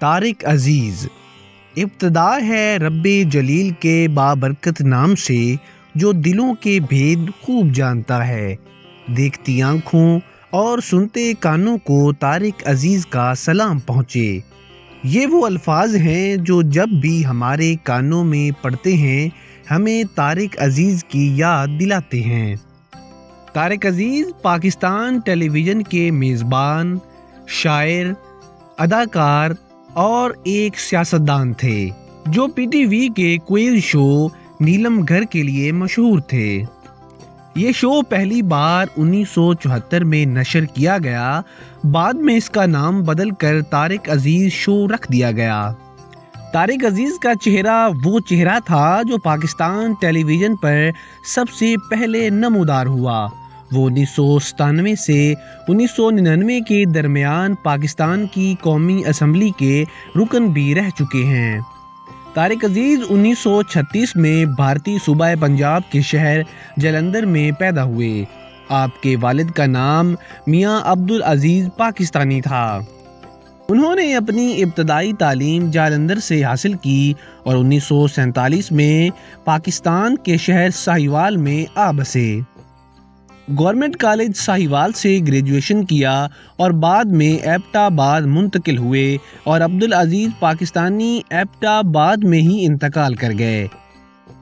طارق عزیز۔ ابتدا ہے رب جلیل کے بابرکت نام سے جو دلوں کے بھید خوب جانتا ہے۔ دیکھتی آنکھوں اور سنتے کانوں کو طارق عزیز کا سلام پہنچے۔ یہ وہ الفاظ ہیں جو جب بھی ہمارے کانوں میں پڑتے ہیں ہمیں طارق عزیز کی یاد دلاتے ہیں۔ طارق عزیز پاکستان ٹیلی ویژن کے میزبان، شاعر، اداکار اور ایک سیاستدان تھے جو پی ٹی وی کے کوئز شو نیلم گھر کے لیے مشہور تھے۔ یہ شو پہلی بار 1974 میں نشر کیا گیا، بعد میں اس کا نام بدل کر طارق عزیز شو رکھ دیا گیا۔ طارق عزیز کا چہرہ وہ چہرہ تھا جو پاکستان ٹیلی ویژن پر سب سے پہلے نمودار ہوا۔ وہ 1997 سے 1999 کے درمیان پاکستان کی قومی اسمبلی کے رکن بھی رہ چکے ہیں۔ طارق عزیز 1936 میں بھارتی صوبہ پنجاب کے شہر جلندھر میں پیدا ہوئے۔ آپ کے والد کا نام میاں عبدالعزیز پاکستانی تھا۔ انہوں نے اپنی ابتدائی تعلیم جالندھر سے حاصل کی اور 1947 میں پاکستان کے شہر ساہیوال میں آ بسے۔ گورنمنٹ کالج ساہیوال سے گریجویشن کیا اور بعد میں ایبٹ آباد منتقل ہوئے اور عبدالعزیز پاکستانی ایبٹ آباد میں ہی انتقال کر گئے۔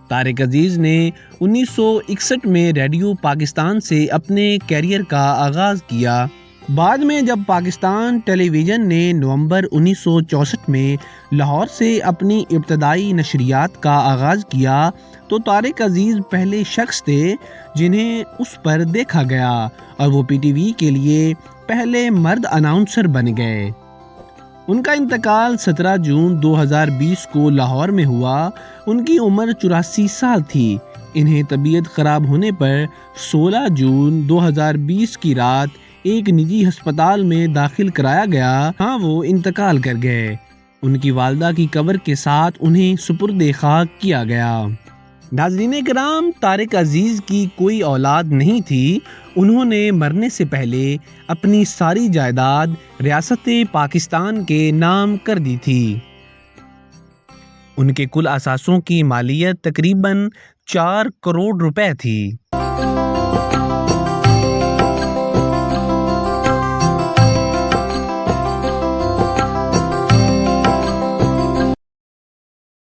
طارق عزیز نے 1961 میں ریڈیو پاکستان سے اپنے کیریئر کا آغاز کیا۔ بعد میں جب پاکستان ٹیلی ویژن نے نومبر 1964 میں لاہور سے اپنی ابتدائی نشریات کا آغاز کیا تو طارق عزیز پہلے شخص تھے جنہیں اس پر دیکھا گیا اور وہ پی ٹی وی کے لیے پہلے مرد اناؤنسر بن گئے۔ ان کا انتقال 17 جون 2020 کو لاہور میں ہوا۔ ان کی عمر 84 سال تھی۔ انہیں طبیعت خراب ہونے پر 16 جون 2020 کی رات ایک نجی ہسپتال میں داخل کرایا گیا، ہاں وہ انتقال کر گئے۔ ان کی والدہ کی قبر کے ساتھ انہیں سپرد خاک کیا گیا۔ ناظرین کرام، طارق عزیز کی کوئی اولاد نہیں تھی۔ انہوں نے مرنے سے پہلے اپنی ساری جائیداد ریاست پاکستان کے نام کر دی تھی۔ ان کے کل اثاثوں کی مالیت تقریباً 4 کروڑ روپے تھی۔